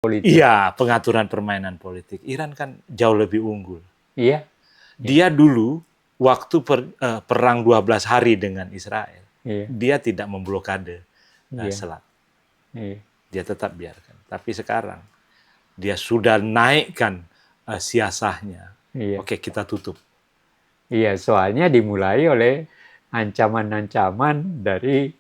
politik. Iya, pengaturan permainan politik. Iran kan jauh lebih unggul. Iya. Dia dulu waktu perang 12 hari dengan Israel, Iya. dia tidak memblokade Iya. selat. Iya. Dia tetap biarkan. Tapi sekarang dia sudah naikkan siasahnya. Iya. Oke, kita tutup. Iya, soalnya dimulai oleh ancaman-ancaman dari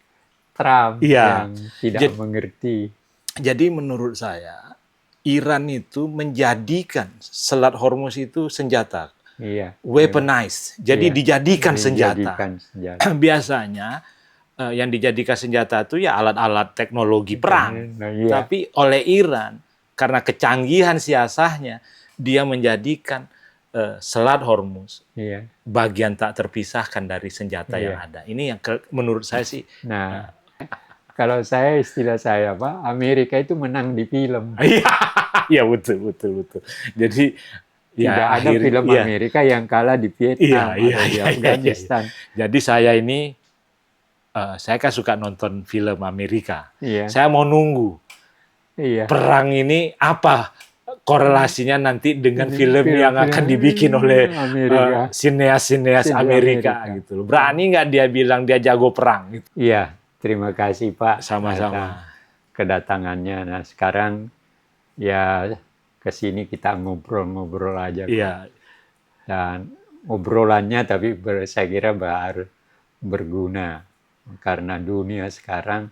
Trump Iya. yang tidak mengerti. Jadi menurut saya Iran itu menjadikan Selat Hormuz itu senjata. Iya. Weaponized. Jadi Iya. dijadikan senjata. Dijadikan senjata. Biasanya yang dijadikan senjata itu ya alat-alat teknologi perang. Nah, iya. Tapi oleh Iran, karena kecanggihan siasahnya, dia menjadikan Selat Hormuz Iya. bagian tak terpisahkan dari senjata yang Iya. ada. Ini yang menurut saya sih. Nah, kalau saya istilah saya Pak, Amerika itu menang di film. Iya, betul. Jadi Tidak ya ada film Amerika yang kalah di Vietnam atau di Afghanistan. Jadi saya ini saya kan suka nonton film Amerika. Iya. Saya mau nunggu Iya. perang ini apa korelasinya nanti dengan film yang akan dibikin oleh sineas-sineas Amerika gitu. Berani nggak dia bilang dia jago perang? Gitu. Iya, terima kasih Pak. Sama-sama. Kedatangannya. Nah sekarang ya kesini kita ngobrol-ngobrol aja. Iya. Dan obrolannya tapi saya kira berguna. Karena dunia sekarang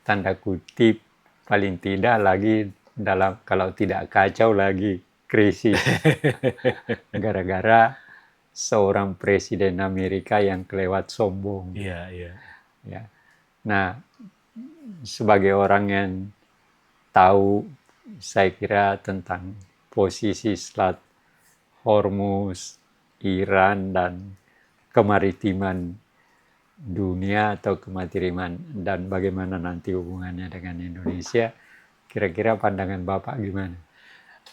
tanda kutip paling tidak lagi dalam, kalau tidak kacau lagi krisis. Gara-gara seorang presiden Amerika yang kelewat sombong. Iya. Ya. Nah, sebagai orang yang tahu, saya kira tentang posisi Selat Hormuz, Iran, dan kemaritiman dunia atau kemaritiman dan bagaimana nanti hubungannya dengan Indonesia, kira-kira pandangan Bapak gimana?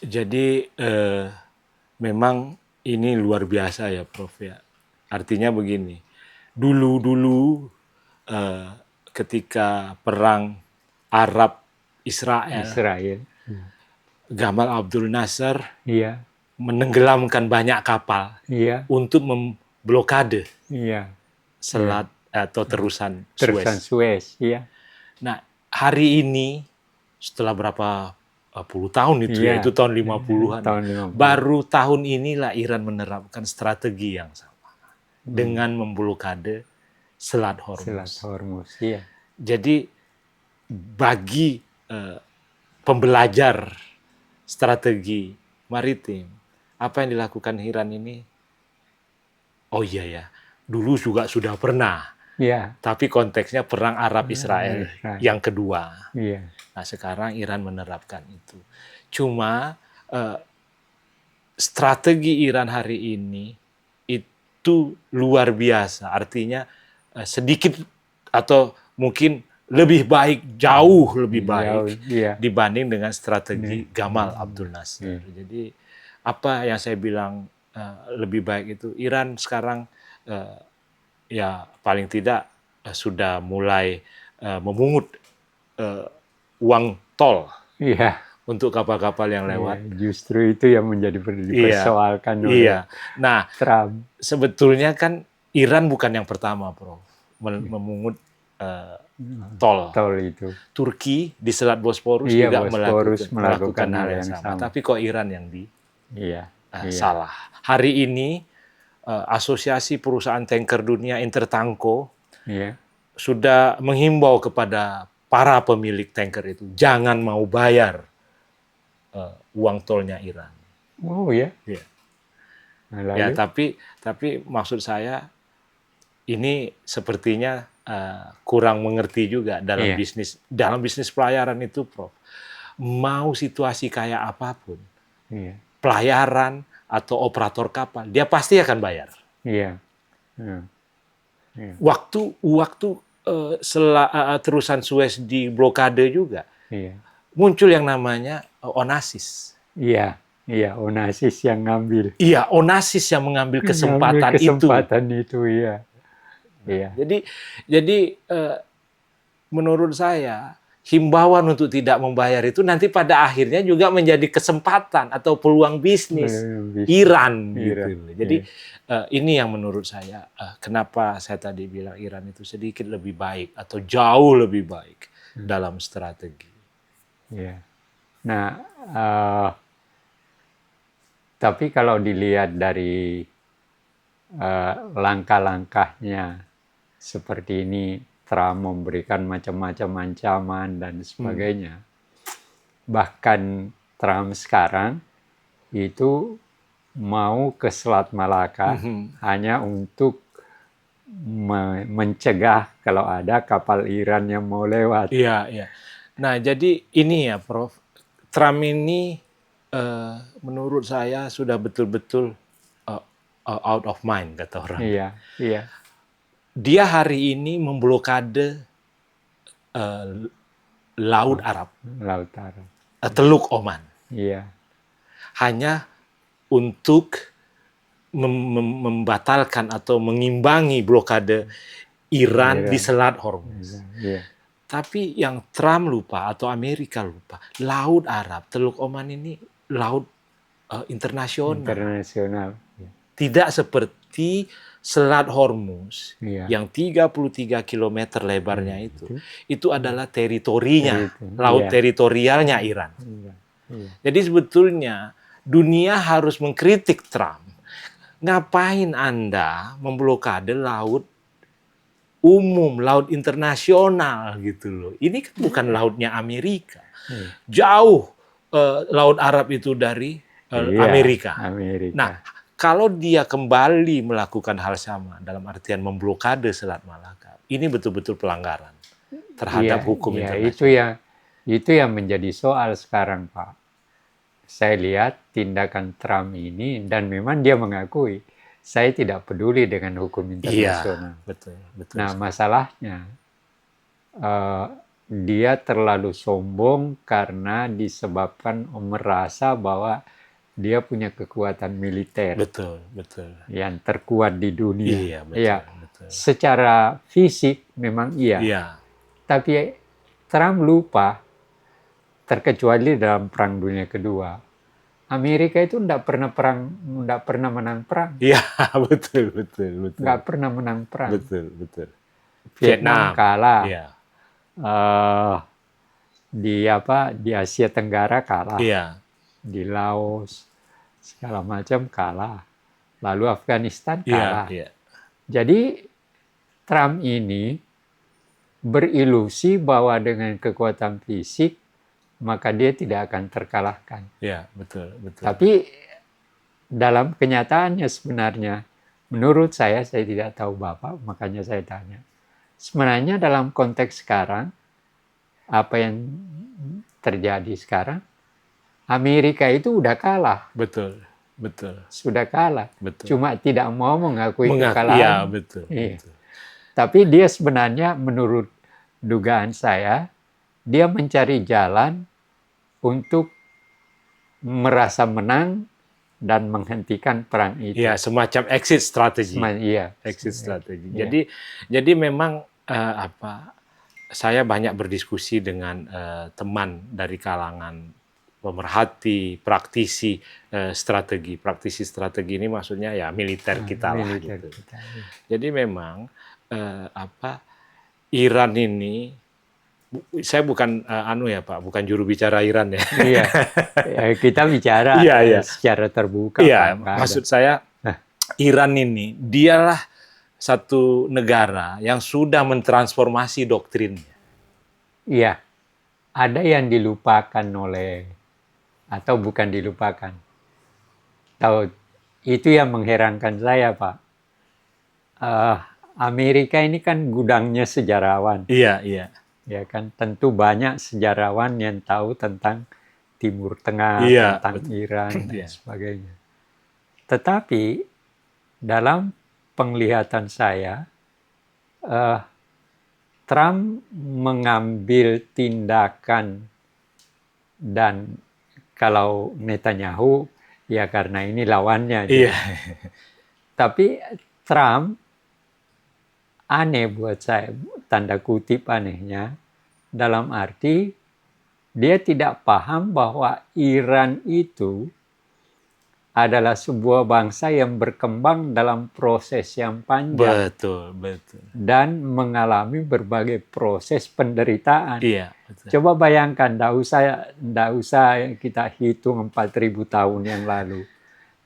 Jadi memang ini luar biasa ya Prof ya. Artinya begini, dulu ketika perang Arab Israel. Gamal Abdul Nasser menenggelamkan banyak kapal untuk memblokade selat atau terusan Suez. Nah, hari ini setelah berapa puluh tahun itu ya, itu tahun 50-an. Baru tahun inilah Iran menerapkan strategi yang sama dengan memblokade Selat Hormuz. Jadi bagi pembelajar strategi maritim, apa yang dilakukan Iran ini, oh iya ya, dulu juga sudah pernah. Tapi konteksnya perang Arab Israel yang kedua. Nah, sekarang Iran menerapkan itu. Cuma strategi Iran hari ini itu luar biasa. Artinya sedikit atau mungkin lebih baik, jauh lebih baik dibanding dengan strategi Gamal Abdul Nasser. Jadi apa yang saya bilang lebih baik itu, Iran sekarang ya paling tidak sudah mulai memungut uang tol untuk kapal-kapal yang lewat. Justru itu yang menjadi dipersoalkan oleh Nah, Trump. Sebetulnya kan Iran bukan yang pertama, Prof, memungut tol itu. Turki di Selat Bosporus juga melakukan hal yang sama. Tapi kok Iran yang salah? Hari ini Asosiasi Perusahaan Tanker Dunia Intertanko sudah menghimbau kepada para pemilik tanker itu jangan mau bayar uang tolnya Iran. Oh ya? Ya, tapi maksud saya ini sepertinya kurang mengerti juga dalam bisnis pelayaran itu, Prof. Mau situasi kayak apapun, pelayaran atau operator kapal, dia pasti akan bayar. Waktu terusan Suez di blokade juga, muncul yang namanya Onassis. Onassis yang ngambil. Onassis yang mengambil kesempatan itu. Jadi menurut saya himbauan untuk tidak membayar itu nanti pada akhirnya juga menjadi kesempatan atau peluang bisnis Iran gitu. Jadi ini yang menurut saya kenapa saya tadi bilang Iran itu sedikit lebih baik atau jauh lebih baik dalam strategi. Iya. Nah, tapi kalau dilihat dari langkah-langkahnya seperti ini, Trump memberikan macam-macam ancaman dan sebagainya. Bahkan Trump sekarang itu mau ke Selat Malaka hanya untuk mencegah kalau ada kapal Iran yang mau lewat. Iya, iya. Nah, jadi ini ya, Prof. Trump ini menurut saya sudah betul-betul out of mind, kata orang. Iya, iya. Dia hari ini memblokade Laut Arab, Laut Arab, Teluk Oman, iya, hanya untuk membatalkan atau mengimbangi blokade Iran di Selat Hormuz. iya. Tapi yang Trump lupa atau Amerika lupa, Laut Arab, Teluk Oman ini laut internasional. Internasional. Tidak seperti Selat Hormuz Iya. yang 33 km lebarnya itu adalah teritorinya, laut teritorialnya Iran. Iya. Jadi sebetulnya dunia harus mengkritik Trump. Ngapain Anda memblokade laut umum, laut internasional gitu loh. Ini kan bukan lautnya Amerika. Jauh Laut Arab itu dari Amerika. Nah, kalau dia kembali melakukan hal sama dalam artian memblokade Selat Malaka, ini betul-betul pelanggaran terhadap hukum internasional. Itu yang menjadi soal sekarang, Pak. Saya lihat tindakan Trump ini dan memang dia mengakui saya tidak peduli dengan hukum internasional. Iya, betul. Nah, masalahnya dia terlalu sombong karena disebabkan merasa bahwa dia punya kekuatan militer. Betul. Yang terkuat di dunia. Iya, betul. Secara fisik memang iya. Tapi Trump lupa, terkecuali dalam Perang Dunia Kedua, Amerika itu tidak pernah menang perang. Iya, betul. Nggak pernah menang perang. Betul. Vietnam kalah. Iya. Di Asia Tenggara kalah. Iya. Di Laos segala macam kalah. Lalu Afghanistan kalah. Iya. Jadi Trump ini berilusi bahwa dengan kekuatan fisik maka dia tidak akan terkalahkan. Iya, betul. Tapi dalam kenyataannya sebenarnya, menurut saya tidak tahu Bapak, makanya saya tanya. Sebenarnya dalam konteks sekarang, apa yang terjadi sekarang, Amerika itu udah kalah. Betul. Sudah kalah. Betul. Cuma tidak mau mengakui kekalahan. Iya, betul. Tapi dia sebenarnya menurut dugaan saya, dia mencari jalan untuk merasa menang dan menghentikan perang itu. Iya, semacam exit strategy. Exit strategy. Jadi memang saya banyak berdiskusi dengan teman dari kalangan pemerhati, praktisi strategi. Praktisi strategi ini maksudnya ya militer kita lah gitu. Jadi memang Iran ini, saya bukan bukan juru bicara Iran ya. Iya. Kita bicara secara terbuka. Iya, maksud saya Iran ini dialah satu negara yang sudah mentransformasi doktrinnya. Iya. Ada yang dilupakan atau bukan dilupakan. Itu yang mengherankan saya, Pak. Amerika ini kan gudangnya sejarawan. Iya. Ya kan, tentu banyak sejarawan yang tahu tentang Timur Tengah, tentang Iran dan sebagainya. Tetapi dalam penglihatan saya, Trump mengambil tindakan, dan kalau Netanyahu ya karena ini lawannya. Iya. Tapi Trump aneh buat saya, tanda kutip anehnya, dalam arti dia tidak paham bahwa Iran itu adalah sebuah bangsa yang berkembang dalam proses yang panjang. Betul, betul. Dan mengalami berbagai proses penderitaan. Iya, betul. Coba bayangkan, nggak usah kita hitung 4.000 tahun yang lalu.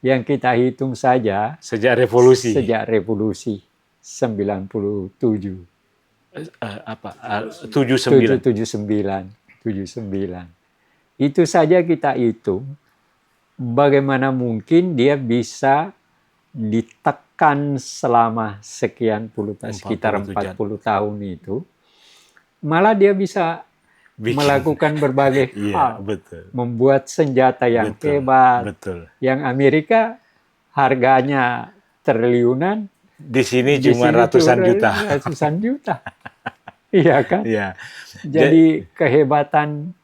Yang kita hitung saja sejak revolusi. Sejak revolusi 97. 79. Itu saja kita hitung. Bagaimana mungkin dia bisa ditekan selama sekian puluh tahun, sekitar 40 tahun itu, malah dia bisa melakukan berbagai hal, betul. Membuat senjata yang hebat, betul. Yang Amerika harganya triliunan, di sini cuma ratusan juta. Iya kan? Iya. Jadi kehebatan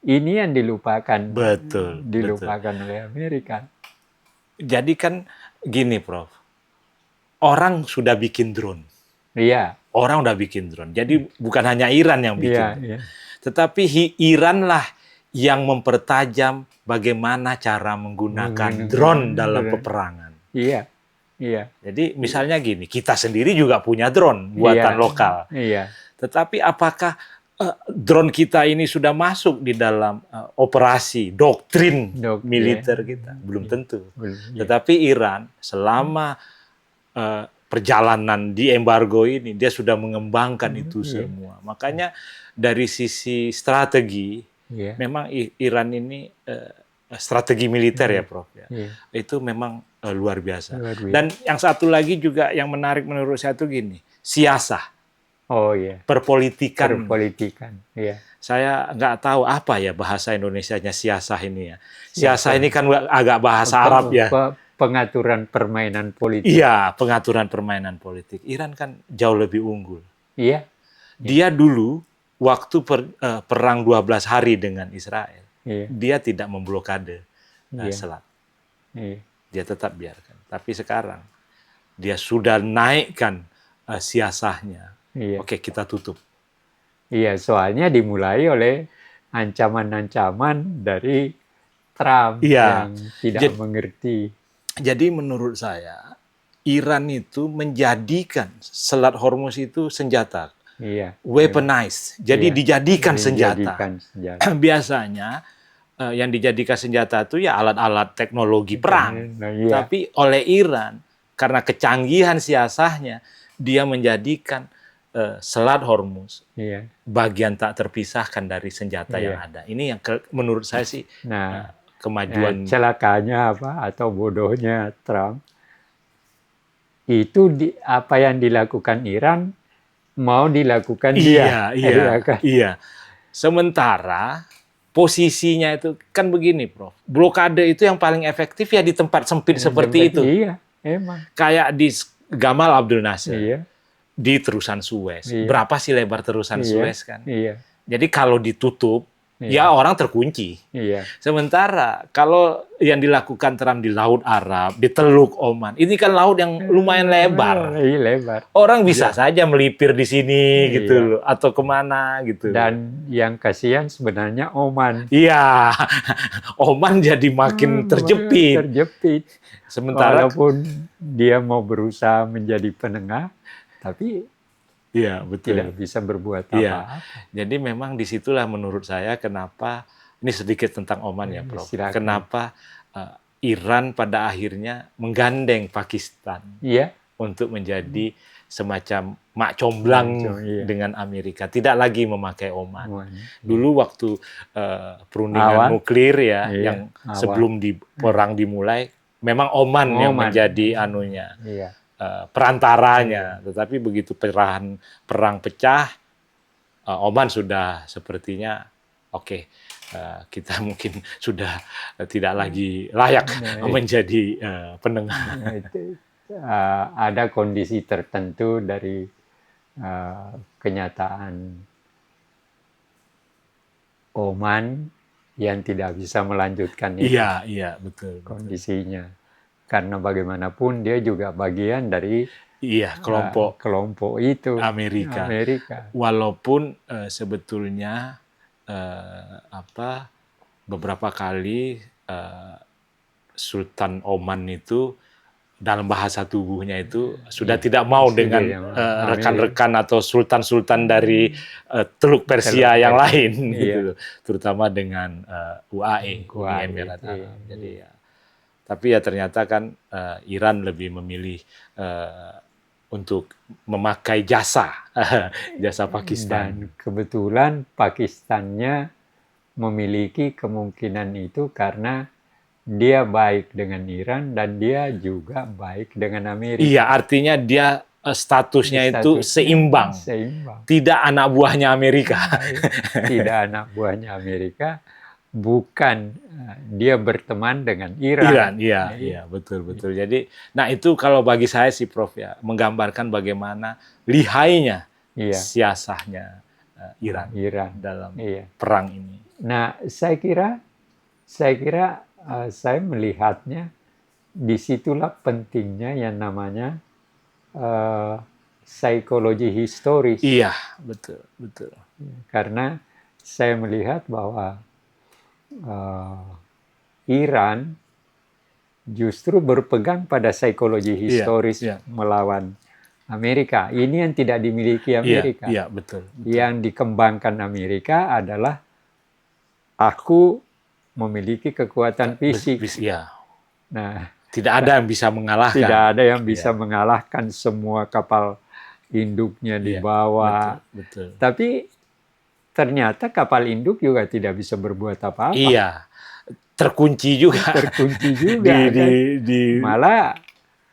ini yang dilupakan. Betul. Dilupakan oleh Amerika. Jadi kan gini, Prof. Orang sudah bikin drone. Iya. Orang udah bikin drone. Jadi bukan hanya Iran yang bikin. Iya. Tetapi Iran lah yang mempertajam bagaimana cara menggunakan drone dalam peperangan. Iya. Jadi misalnya gini, kita sendiri juga punya drone buatan lokal. Iya. Tetapi apakah drone kita ini sudah masuk di dalam operasi doktrin militer kita? Belum tentu. Tetapi Iran selama perjalanan di embargo ini dia sudah mengembangkan itu semua. Makanya dari sisi strategi memang Iran ini strategi militer ya, Prof. Itu memang luar biasa. Dan yang satu lagi juga yang menarik menurut saya itu gini, siasah. Oh iya. Perpolitikan. Iya. Saya nggak tahu apa ya bahasa Indonesianya siasah ini ya. Siasah ini kan agak bahasa Arab ya. Pengaturan permainan politik. Iya, pengaturan permainan politik. Iran kan jauh lebih unggul. Iya. Dia dulu waktu perang 12 hari dengan Israel, dia tidak memblokade selat. Dia tetap biarkan. Tapi sekarang dia sudah naikkan siasahnya. Oke, kita tutup. Iya, soalnya dimulai oleh ancaman-ancaman dari Trump yang tidak mengerti. Jadi menurut saya, Iran itu menjadikan Selat Hormuz itu senjata. Weaponized. Jadi dijadikan senjata. Biasanya yang dijadikan senjata itu ya alat-alat teknologi perang. Tapi oleh Iran, karena kecanggihan siasahnya, dia menjadikan Selat Hormuz bagian tak terpisahkan dari senjata yang ada. Ini yang menurut saya sih kemajuan. Celakanya atau bodohnya Trump itu apa yang dilakukan Iran mau dilakukan dia. Iya. Sementara posisinya itu kan begini, Prof. Blokade itu yang paling efektif ya di tempat sempit seperti itu. Iya, emang. Kayak di Gamal Abdul Nasser. Di terusan Suez. Berapa sih lebar terusan Suez kan? Jadi kalau ditutup, ya orang terkunci. Sementara kalau yang dilakukan Trump di Laut Arab, di Teluk Oman, ini kan laut yang lumayan lebar. Orang bisa saja melipir di sini gitu loh, atau kemana gitu. Dan yang kasihan sebenarnya Oman. Iya, Oman jadi makin terjepit. Sementara walaupun dia mau berusaha menjadi penengah, tapi tidak bisa berbuat apa-apa. Jadi memang disitulah menurut saya kenapa, ini sedikit tentang Oman ya, Prof. Kenapa Iran pada akhirnya menggandeng Pakistan untuk menjadi semacam mak comblang dengan Amerika. Tidak lagi memakai Oman. Dulu waktu perundingan nuklir yang sebelum perang dimulai, memang Oman yang menjadi anunya. Perantaranya, tetapi begitu perang pecah, Oman sudah sepertinya kita mungkin sudah tidak lagi layak menjadi penengah. Ada kondisi tertentu dari kenyataan Oman yang tidak bisa melanjutkan itu. Iya, betul. Kondisinya. Karena bagaimanapun dia juga bagian dari Iya, kelompok itu Amerika. Amerika. Walaupun sebetulnya beberapa kali Sultan Oman itu dalam bahasa tubuhnya itu sudah tidak mau dengan rekan-rekan atau sultan-sultan dari Teluk Persia yang lain, gitu, terutama dengan UAE, Uni Emirat Arab. Jadi ya, tapi ya ternyata kan Iran lebih memilih untuk memakai jasa Pakistan. Dan kebetulan Pakistannya memiliki kemungkinan itu karena dia baik dengan Iran dan dia juga baik dengan Amerika. Iya, artinya dia statusnya itu seimbang. Tidak anak buahnya Amerika. Tidak anak buahnya Amerika, bukan dia berteman dengan Iran. Iya, betul. Jadi, nah itu kalau bagi saya sih, Prof, ya, menggambarkan bagaimana lihainya siasahnya Iran dalam perang ini. Nah, saya kira saya melihatnya disitulah pentingnya yang namanya psikologi historis. Iya, betul. Karena saya melihat bahwa Iran justru berpegang pada psikologi historis melawan Amerika. Ini yang tidak dimiliki Amerika. Iya, betul. Yang dikembangkan Amerika adalah aku memiliki kekuatan fisik. Nah, tidak ada yang bisa mengalahkan. Tidak ada yang bisa mengalahkan, semua kapal induknya dibawa. Betul. Tapi ternyata kapal induk juga tidak bisa berbuat apa-apa. Iya, terkunci juga. Malah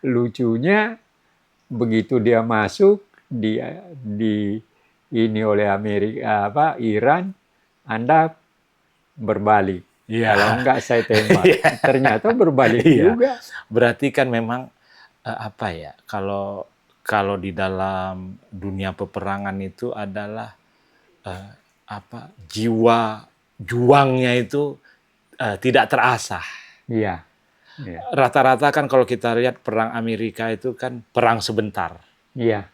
lucunya begitu dia masuk ini oleh Amerika Iran, Anda berbalik. Kalau enggak saya tembak. Ternyata berbalik juga. Berarti kan memang kalau di dalam dunia peperangan itu adalah jiwa juangnya itu tidak terasah. Iya. Rata-rata kan kalau kita lihat perang Amerika itu kan perang sebentar. Iya.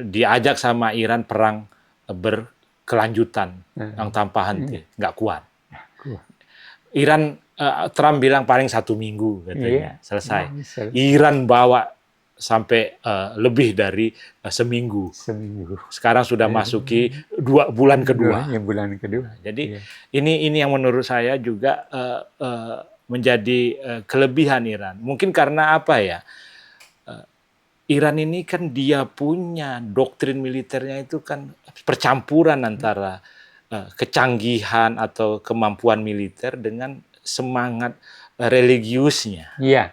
Diajak sama Iran perang berkelanjutan yang tanpa henti, nggak kuat. Iran, Trump bilang paling 1 minggu katanya selesai. Iran bawa sampai lebih dari seminggu. Sekarang sudah masuki 2 bulan kedua. Jadi ini yang menurut saya juga menjadi kelebihan Iran. Mungkin karena apa ya? Iran ini kan dia punya doktrin militernya itu kan percampuran antara kecanggihan atau kemampuan militer dengan semangat religiusnya. Iya.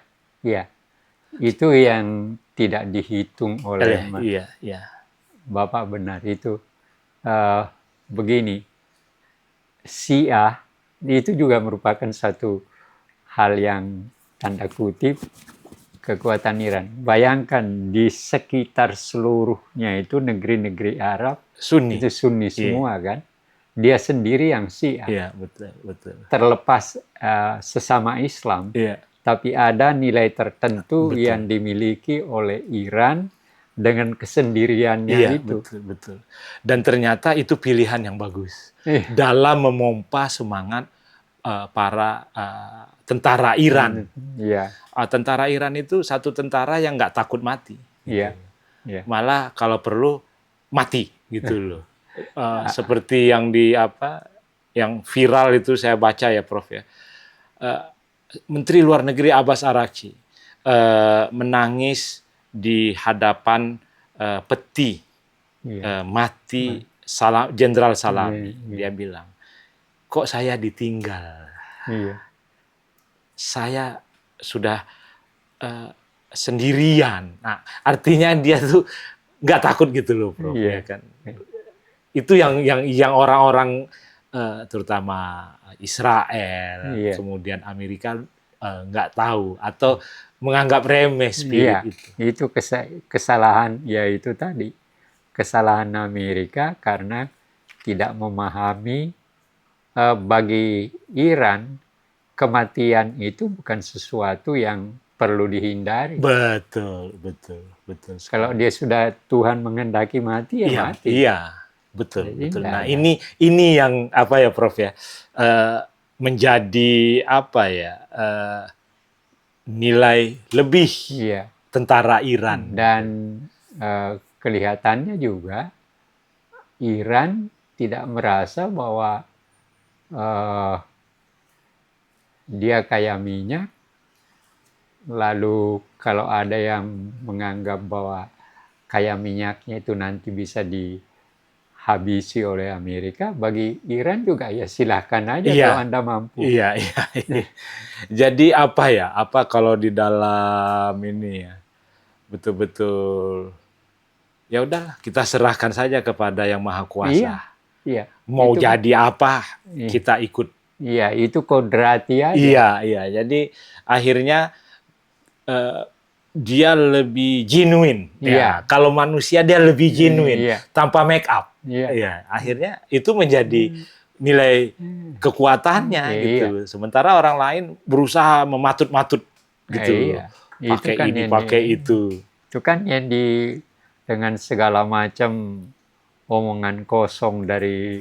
Itu yang tidak dihitung oleh Bapak, benar itu. Begini, Syiah itu juga merupakan satu hal yang tanda kutip kekuatan Iran. Bayangkan di sekitar seluruhnya itu negeri-negeri Arab Sunni. Itu Sunni semua kan. Dia sendiri yang Syiah. Iya, betul. Terlepas sesama Islam, tapi ada nilai tertentu yang dimiliki oleh Iran dengan kesendiriannya itu. Betul. Dan ternyata itu pilihan yang bagus dalam memompa semangat para tentara Iran. Tentara Iran itu satu tentara yang nggak takut mati. Malah kalau perlu mati gitu loh. Seperti yang yang viral itu saya baca ya, Prof, ya. Menteri Luar Negeri Abbas Araghchi menangis di hadapan peti mati Jenderal Salami. Dia bilang, kok saya ditinggal? Saya sudah sendirian. Nah, artinya dia tuh nggak takut gitu loh, Prof. Ya kan? Itu yang orang-orang terutama Israel, kemudian Amerika nggak tahu atau menganggap remeh spirit itu. Itu kesalahan, yaitu tadi kesalahan Amerika karena tidak memahami bagi Iran kematian itu bukan sesuatu yang perlu dihindari. Betul. betul sekali. Kalau dia sudah Tuhan menghendaki mati, ya Iya, mati. iya, betul, Jadi betul. enggak Nah, ada. ini yang apa ya, Prof ya, menjadi apa ya, nilai lebih Iya. tentara Iran. Dan kelihatannya juga Iran tidak merasa bahwa dia kaya minyak, lalu kalau ada yang menganggap bahwa kaya minyaknya itu nanti bisa dihabisi oleh Amerika, bagi Iran juga ya silahkan aja kalau Iya, Anda mampu. iya, iya, iya. Jadi apa ya? Apa kalau di dalam ini ya, betul-betul ya udahlah kita serahkan saja kepada Yang Maha Kuasa. Iya, iya. Mau Itu, jadi apa kita ikut. iya, itu kodrati aja. Iya, iya. Jadi akhirnya dia lebih genuine. Iya. Ya, kalau manusia dia lebih genuine Iya. tanpa make up. Iya. Ya, akhirnya itu menjadi nilai kekuatannya Iya. gitu. Sementara orang lain berusaha mematut-matut gitu loh. Iya. Itu Pakai kan ini, yang pakai itu. Itu kan yang dengan segala macam omongan kosong dari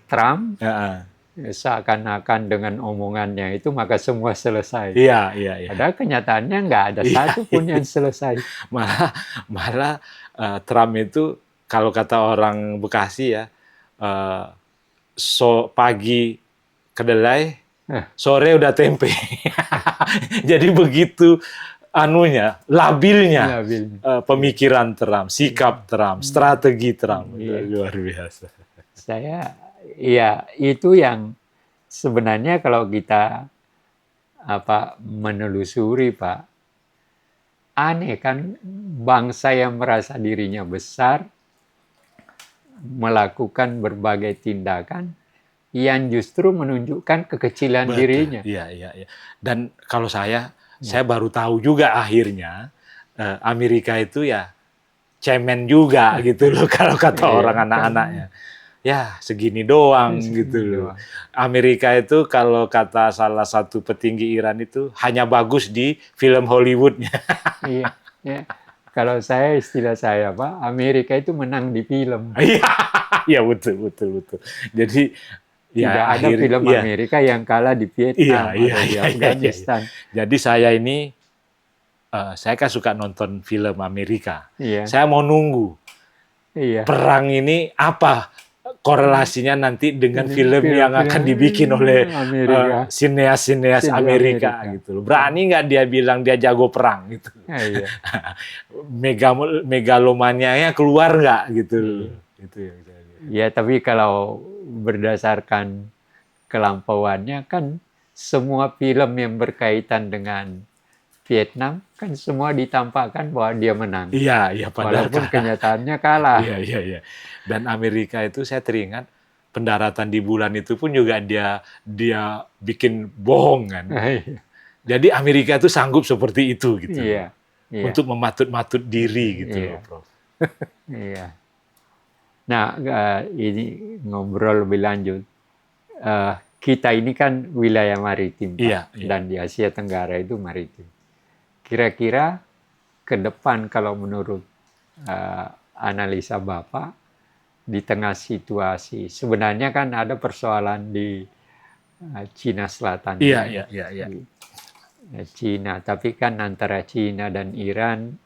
Trump, Ya, seakan-akan dengan omongannya itu maka semua selesai. iya, iya, iya. Padahal kenyataannya nggak ada satu pun yang selesai. Malah Trump itu kalau kata orang Bekasi ya, pagi kedelai, sore udah tempe. Jadi begitu anunya, labilnya pemikiran Trump, sikap Trump, strategi Trump. Luar biasa. Ya itu yang sebenarnya kalau kita menelusuri, Pak, aneh kan bangsa yang merasa dirinya besar melakukan berbagai tindakan yang justru menunjukkan kekecilan dirinya. Iya, iya, iya. Dan kalau saya baru tahu juga akhirnya Amerika itu ya cemen juga gitu loh kalau kata orang anak-anaknya. Ya segini doang gitu loh. Amerika itu kalau kata salah satu petinggi Iran itu hanya bagus di film Hollywoodnya. Iya. Ya. Kalau istilah saya, Pak, Amerika itu menang di film. Iya, betul. Jadi tidak ada film Amerika yang kalah di Vietnam atau di Afghanistan. Jadi saya ini, saya kan suka nonton film Amerika. Iya. Saya mau nunggu perang ini apa korelasinya nanti dengan film yang akan dibikin oleh sineas-sineas Amerika gitu. Berani nggak dia bilang dia jago perang gitu. Iya. Megalomanianya keluar nggak gitu. Itu yang saya lihat. Ya, tapi kalau berdasarkan kelampauannya kan semua film yang berkaitan dengan Vietnam kan semua ditampakkan bahwa dia menang. Iya, walaupun kenyataannya kalah. Iya. Dan Amerika itu saya teringat pendaratan di bulan itu pun juga dia bikin bohong kan. Jadi Amerika itu sanggup seperti itu gitu. Iya. Untuk mematut-matut diri gitu loh, Prof. Iya. Nah, ini ngobrol lebih lanjut. Kita ini kan wilayah maritim, Pak. Iya. Dan di Asia Tenggara itu maritim. Kira-kira ke depan kalau menurut analisa Bapak, di tengah situasi, sebenarnya kan ada persoalan di Cina Selatan. Iya. Cina, tapi kan antara Cina dan Iran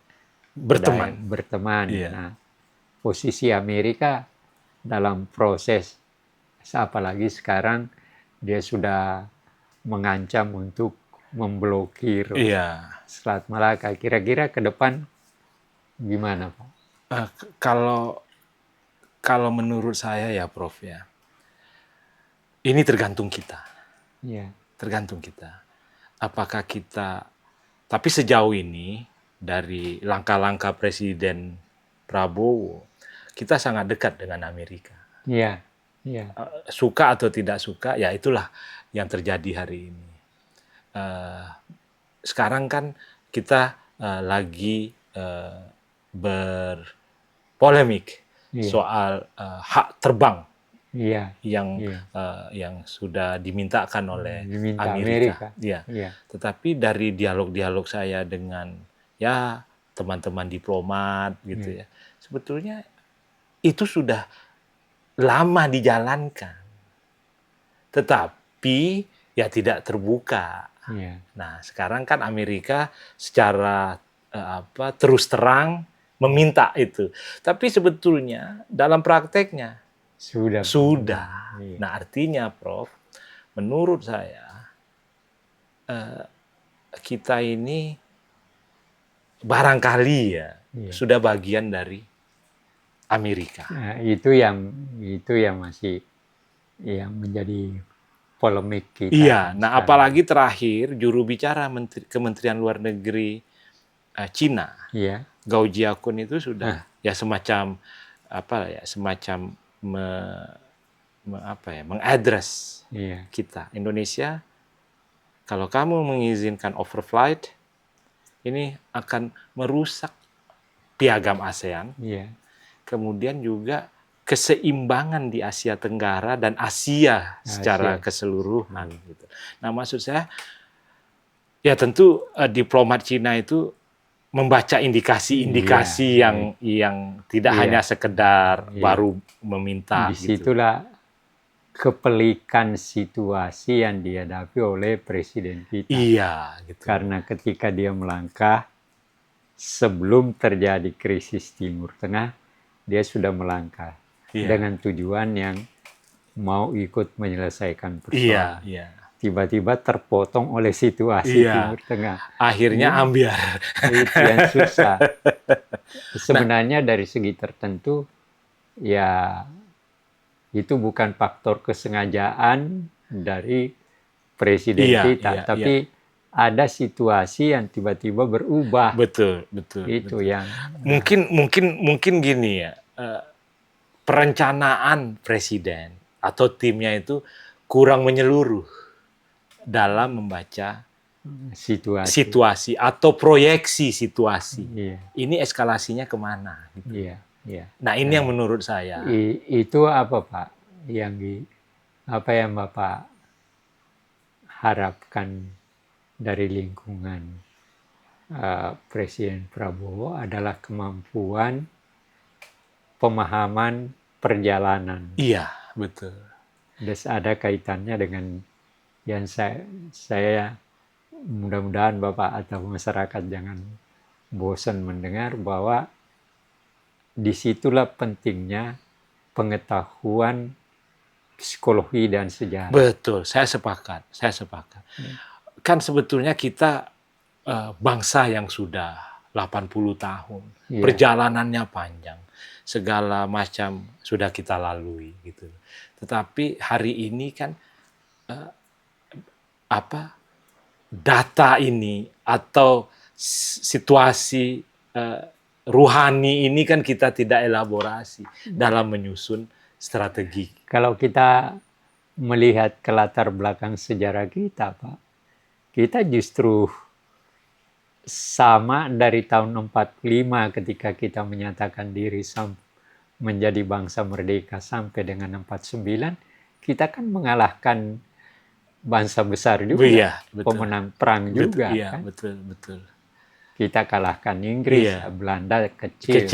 berteman. Iya. Nah, posisi Amerika dalam proses, apalagi sekarang dia sudah mengancam untuk memblokir Selat Malaka. Kira-kira ke depan gimana, Pak? Kalau menurut saya ya, Prof ya, ini tergantung kita. Iya. Tergantung kita. Apakah kita, tapi sejauh ini dari langkah-langkah Presiden Prabowo, kita sangat dekat dengan Amerika. Iya. Suka atau tidak suka, ya itulah yang terjadi hari ini. Sekarang kan kita lagi berpolemik soal hak terbang yang sudah dimintakan oleh Amerika. Ya. Tetapi dari dialog-dialog saya dengan teman-teman diplomat gitu ya. Sebetulnya itu sudah lama dijalankan, tetapi ya tidak terbuka. Nah, sekarang kan Amerika secara terus terang meminta itu, tapi sebetulnya dalam prakteknya sudah. Nah, artinya, Prof, menurut saya kita ini barangkali sudah bagian dari Amerika. Nah, itu yang masih yang menjadi polemik kita. Iya, nah apalagi terakhir juru bicara Kementerian Luar Negeri Cina, Gao Jiakun itu sudah ya semacam mengadres kita Indonesia, kalau kamu mengizinkan overflight ini akan merusak piagam ASEAN, kemudian juga keseimbangan di Asia Tenggara dan Asia secara keseluruhan. Gitu. Nah, maksud saya, ya tentu diplomat Cina itu membaca indikasi-indikasi yang tidak hanya sekedar baru meminta. Disitulah kepelikan situasi yang dihadapi oleh presiden kita. Gitu. Karena ketika dia melangkah sebelum terjadi krisis Timur Tengah, dia sudah melangkah dengan tujuan yang mau ikut menyelesaikan persoalan. Tiba-tiba terpotong oleh situasi Timur Tengah. Akhirnya ambiar. Itu yang susah. Sebenarnya dari segi tertentu, ya itu bukan faktor kesengajaan dari presiden kita, tapi ada situasi yang tiba-tiba berubah. Betul. Itu yang mungkin gini ya. Perencanaan presiden atau timnya itu kurang menyeluruh dalam membaca situasi atau proyeksi situasi. Ini eskalasinya kemana? Gitu. Nah, ini yang menurut saya. Itu apa, Pak? Apa yang Bapak harapkan dari lingkungan Presiden Prabowo adalah kemampuan pemahaman perjalanan. Iya, betul. Dan ada kaitannya dengan yang saya mudah-mudahan Bapak atau masyarakat jangan bosan mendengar bahwa disitulah pentingnya pengetahuan psikologi dan sejarah. Betul, saya sepakat. Kan sebetulnya kita bangsa yang sudah 80 tahun, perjalanannya panjang. Segala macam sudah kita lalui gitu. Tetapi hari ini kan data ini atau situasi ruhani ini kan kita tidak elaborasi dalam menyusun strategi. Kalau kita melihat ke latar belakang sejarah kita, Pak, kita justru sama dari tahun 45 ketika kita menyatakan diri menjadi bangsa merdeka sampai dengan 49, kita kan mengalahkan bangsa besar juga, pemenang perang juga. Kan? Betul. Kita kalahkan Inggris, Belanda kecil.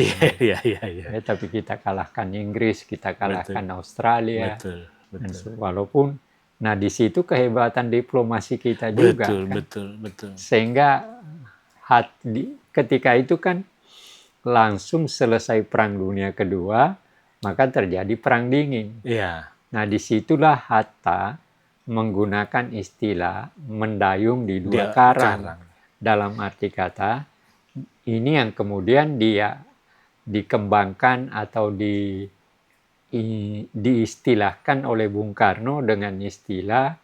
Tapi kita kalahkan Inggris, kita kalahkan Australia. Betul. Walaupun, nah di situ kehebatan diplomasi kita juga. Betul. Sehingga ketika itu kan langsung selesai Perang Dunia Kedua, maka terjadi Perang Dingin. Nah disitulah Hatta menggunakan istilah mendayung di dua karang. Dalam arti kata, ini yang kemudian dia dikembangkan atau diistilahkan oleh Bung Karno dengan istilah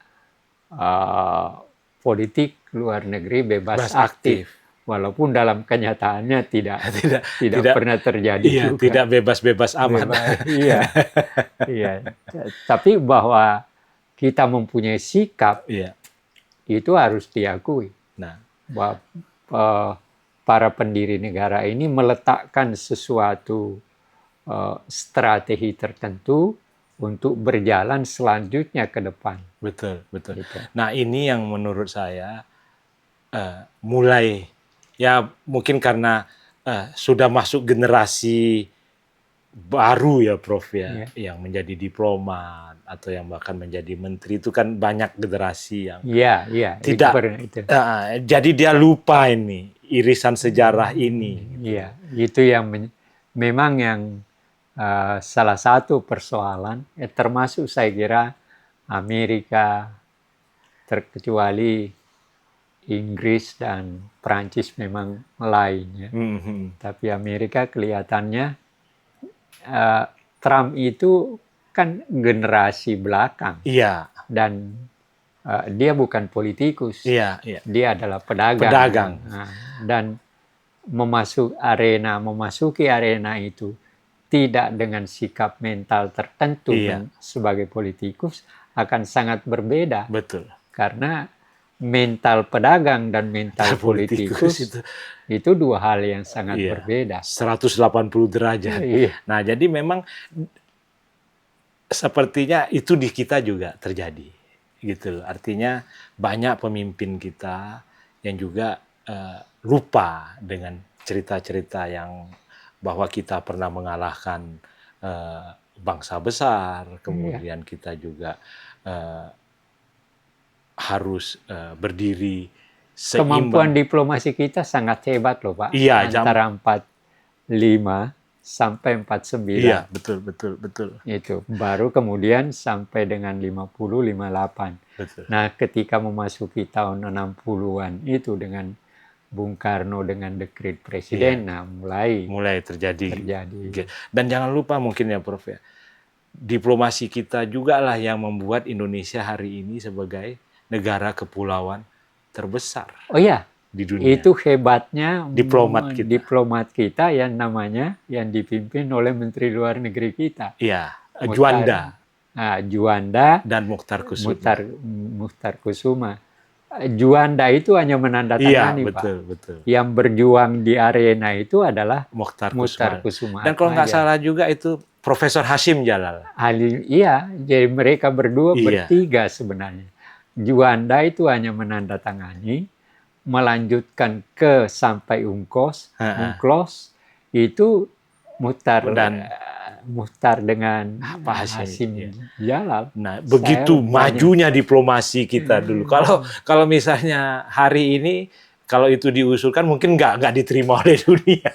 politik luar negeri bebas aktif. Walaupun dalam kenyataannya tidak pernah terjadi juga. Tidak bebas-bebas amat. Tapi bahwa kita mempunyai sikap, itu harus diakui. Bahwa para pendiri negara ini meletakkan sesuatu strategi tertentu untuk berjalan selanjutnya ke depan. Betul. Nah, ini yang menurut saya mulai, ya mungkin karena sudah masuk generasi baru ya Prof ya, Iya. yang menjadi diplomat atau yang bahkan menjadi menteri, itu kan banyak generasi yang Iya, iya, tidak, itu. jadi dia lupa ini irisan sejarah ini. Gitu. Iya, itu yang memang yang salah satu persoalan, termasuk saya kira Amerika, terkecuali Inggris dan Prancis memang lainnya. Tapi Amerika kelihatannya Trump itu kan generasi belakang. Iya. Dan dia bukan politikus. Iya, iya. Dia adalah pedagang. Pedagang. Dan memasuki arena itu tidak dengan sikap mental tertentu sebagai politikus akan sangat berbeda. Betul. Karena mental pedagang dan mental politikus itu dua hal yang sangat berbeda. 180 derajat. Nah, jadi memang sepertinya itu di kita juga terjadi. Gitu. Artinya banyak pemimpin kita yang juga lupa dengan cerita-cerita yang bahwa kita pernah mengalahkan bangsa besar, kemudian kita juga harus berdiri seimbang. Kemampuan diplomasi kita sangat hebat loh Pak. Iya, antara 45 sampai 49. Iya, betul. Itu baru kemudian sampai dengan 50, 58. Betul. Nah, ketika memasuki tahun 60-an itu dengan Bung Karno dengan dekret presiden, nah mulai terjadi. Dan jangan lupa mungkin ya Prof ya, diplomasi kita juga lah yang membuat Indonesia hari ini sebagai negara kepulauan terbesar. Oh iya, di dunia. Itu hebatnya diplomat kita yang namanya yang dipimpin oleh Menteri Luar Negeri kita. Iya, Juanda. Juanda dan Muchtar Kusuma. Muchtar Kusuma. Juanda itu hanya menandatangani, betul. Yang berjuang di arena itu adalah Muchtar Kusuma. Dan kalau nggak salah juga itu Profesor Hasyim Jalal. Iya, jadi mereka berdua bertiga sebenarnya. Juanda itu hanya menandatangani, melanjutkan ke sampai UNCLOS. UNCLOS itu Muchtar dengan Pak Hasyim Jalal. Nah, begitu majunya diplomasi kita dulu. Kalau misalnya hari ini kalau itu diusulkan mungkin nggak diterima oleh dunia.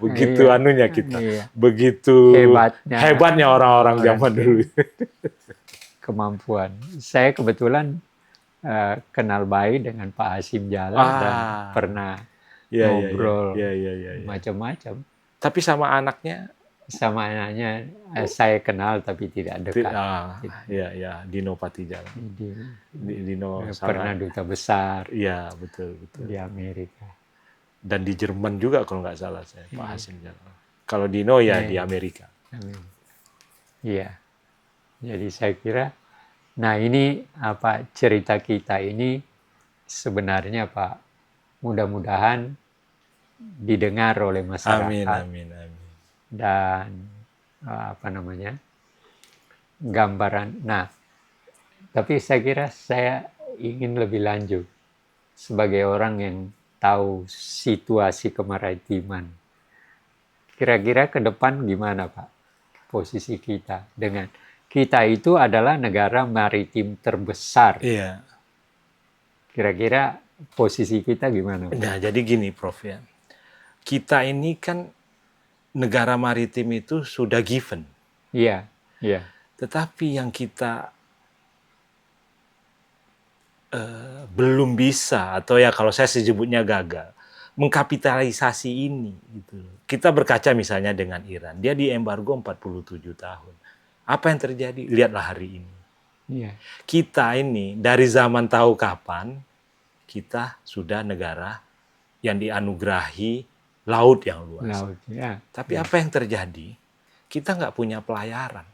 Begitu anunya kita. Begitu hebatnya orang-orang zaman dulu. Kemampuan. Saya kebetulan kenal baik dengan Pak Hasyim Jalal dan pernah ngobrol macam-macam. Tapi sama anaknya? Sama anaknya saya kenal tapi tidak dekat. Iya, Dino Patijalal. Dino pernah duta besar. Iya, betul. Di Amerika. Dan di Jerman juga kalau nggak salah saya, Pak Hasyim Jalal. Kalau Dino ya di Amerika. Iya. Jadi saya kira, nah ini cerita kita ini sebenarnya Pak, mudah-mudahan didengar oleh masyarakat. Amin. Dan gambaran. Nah, tapi saya kira saya ingin lebih lanjut sebagai orang yang tahu situasi kemaritiman. Kira-kira ke depan gimana Pak posisi kita dengan kita itu adalah negara maritim terbesar. Iya. Kira-kira posisi kita gimana Pak? Nah, jadi gini Prof ya. Kita ini kan negara maritim itu sudah given. Iya. Tetapi yang kita belum bisa, atau ya kalau saya sebutnya gagal, mengkapitalisasi ini. Gitu. Kita berkaca misalnya dengan Iran, dia diembargo 47 tahun. Apa yang terjadi? Lihatlah hari ini. Iya. Kita ini dari zaman tahu kapan, kita sudah negara yang dianugerahi laut yang luas. Tapi apa yang terjadi? Kita nggak punya pelayaran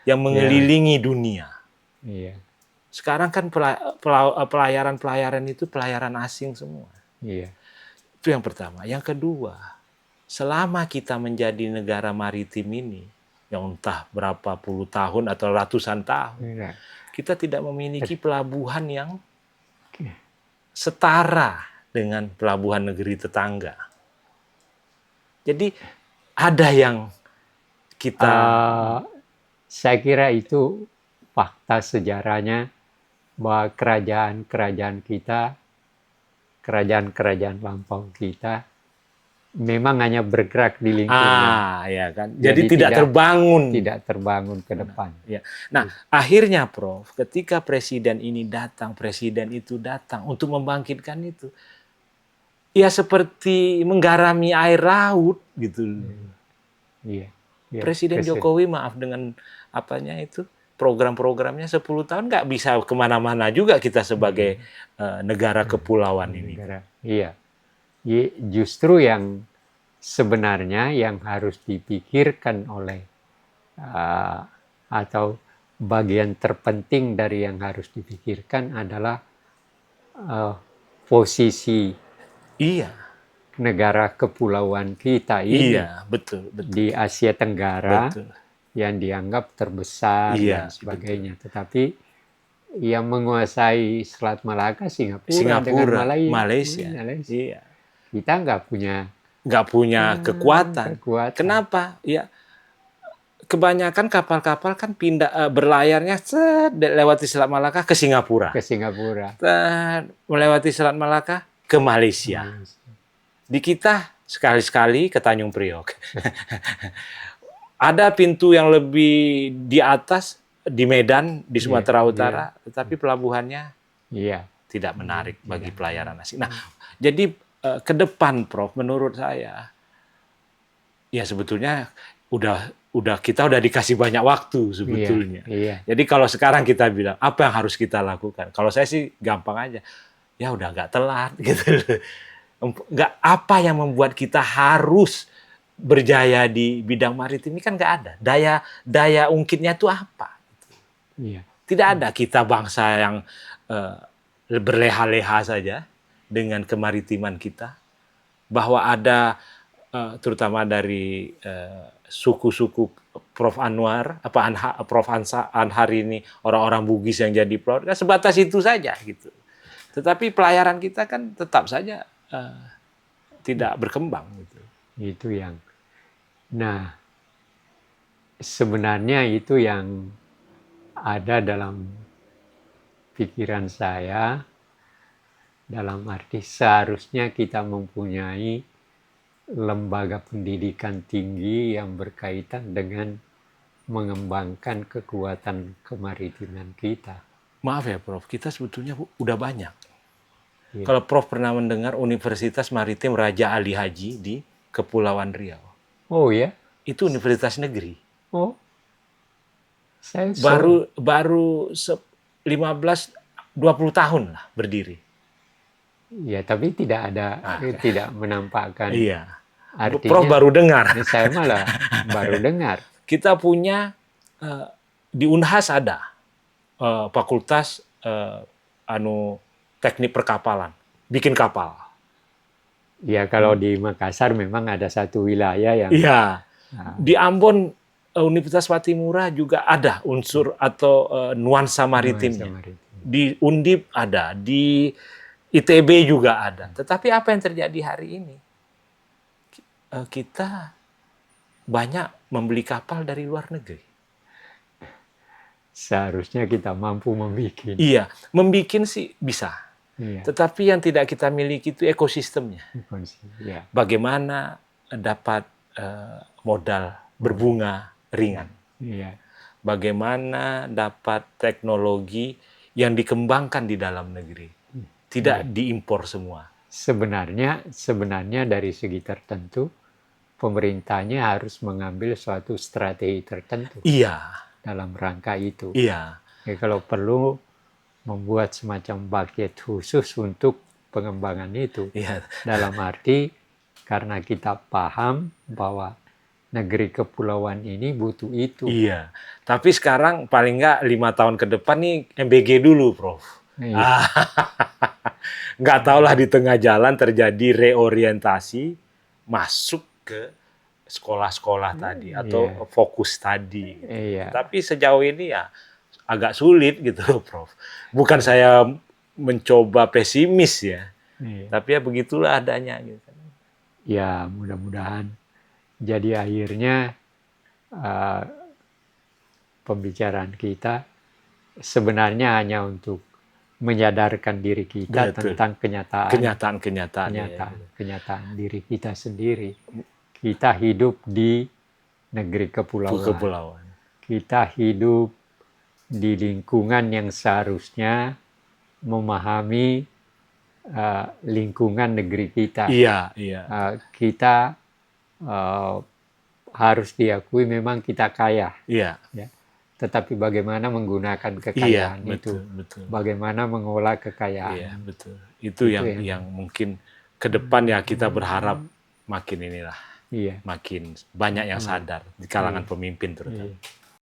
yang mengelilingi dunia. Iya. Sekarang kan pelayaran itu pelayaran asing semua. Iya. Itu yang pertama. Yang kedua, selama kita menjadi negara maritim ini, yang entah berapa puluh tahun atau ratusan tahun, kita tidak memiliki pelabuhan yang setara dengan pelabuhan negeri tetangga. Jadi ada yang kita saya kira itu fakta sejarahnya bahwa kerajaan-kerajaan kita, kerajaan-kerajaan lampau kita memang hanya bergerak di lingkungan. Ya kan. Jadi tidak terbangun. Tidak terbangun ke depan. Ya. Nah, akhirnya Prof, ketika presiden itu datang untuk membangkitkan itu. Ya seperti menggarami air laut gitu. Iya. Presiden Jokowi maaf dengan program-programnya 10 tahun nggak bisa kemana-mana juga kita sebagai negara kepulauan ini. Iya. Justru yang sebenarnya yang harus dipikirkan oleh atau bagian terpenting dari yang harus dipikirkan adalah posisi negara kepulauan kita ini betul. di Asia Tenggara yang dianggap terbesar dan sebagainya. Tetapi yang menguasai Selat Malaka Singapura dengan Malaysia. Iya. Kita nggak punya kekuatan. Kenapa? Ya, kebanyakan kapal-kapal kan berlayarnya lewati Selat Malaka ke Singapura. Melewati Selat Malaka ke Malaysia. Di kita sekali-sekali ke Tanjung Priok. Ada pintu yang lebih di atas di Medan, di Sumatera Utara, tetapi pelabuhannya tidak menarik bagi pelayaran asing. Nah, jadi ke depan, Prof, menurut saya, ya sebetulnya kita udah dikasih banyak waktu sebetulnya. Jadi kalau sekarang kita bilang apa yang harus kita lakukan, kalau saya sih gampang aja, ya udah nggak telat gitu. Nggak apa yang membuat kita harus berjaya di bidang maritim ini kan nggak ada. Daya ungkitnya itu apa? Tidak ada. Kita bangsa yang berleha-leha saja dengan kemaritiman kita, bahwa ada terutama dari suku-suku Prof Anwar, Prof Anhar ini orang-orang Bugis yang jadi pelaut, kan sebatas itu saja gitu. Tetapi pelayaran kita kan tetap saja tidak berkembang gitu. Itu yang. Nah, sebenarnya itu yang ada dalam pikiran saya, dalam arti seharusnya kita mempunyai lembaga pendidikan tinggi yang berkaitan dengan mengembangkan kekuatan kemaritiman kita. Maaf ya Prof, kita sebetulnya udah banyak. Kalau Prof pernah mendengar Universitas Maritim Raja Ali Haji di Kepulauan Riau. Oh ya? Itu universitas negeri. Oh. Baru 15-20 tahun lah berdiri. Ya, tapi tidak menampakkan. Iya. Artinya, Prof baru dengar. Saya malah baru dengar. Kita punya di Unhas ada fakultas teknik perkapalan, bikin kapal. Ya, kalau di Makassar memang ada satu wilayah yang. Iya. Di Ambon Universitas Patimura juga ada unsur atau nuansa maritimnya. Di Undip ada, di ITB juga ada. Tetapi apa yang terjadi hari ini? Kita banyak membeli kapal dari luar negeri. Seharusnya kita mampu membuat. Iya, membuat sih bisa. Iya. Tetapi yang tidak kita miliki itu ekosistemnya. Iya. Bagaimana dapat modal berbunga ringan. Iya. Bagaimana dapat teknologi yang dikembangkan di dalam negeri. Tidak diimpor semua. Sebenarnya dari segi tertentu, pemerintahnya harus mengambil suatu strategi tertentu. Iya. Dalam rangka itu. Iya. Ya, kalau perlu membuat semacam budget khusus untuk pengembangan itu. Iya. Dalam arti karena kita paham bahwa negeri kepulauan ini butuh itu. Iya. Tapi sekarang paling nggak 5 tahun ke depan nih MBG dulu, Prof. Iya. Nggak tahulah di tengah jalan terjadi reorientasi masuk ke sekolah-sekolah tadi atau fokus tadi. Iya. Tapi sejauh ini ya agak sulit gitu, Prof. Bukan saya mencoba pesimis ya. Iya. Tapi ya begitulah adanya gitu. Ya, mudah-mudahan. Jadi akhirnya pembicaraan kita sebenarnya hanya untuk menyadarkan diri kita Betul. tentang kenyataan Kenyataan. diri kita sendiri. Kita hidup di negeri kepulauan. Kita hidup di lingkungan yang seharusnya memahami lingkungan negeri kita. Iya. Kita harus diakui memang kita kaya. Iya. Ya. Tetapi bagaimana menggunakan kekayaan itu, betul. bagaimana mengolah kekayaan. Iya, betul. Itu yang mungkin ke depan ya kita berharap makin inilah, makin banyak yang sadar di kalangan pemimpin terutama.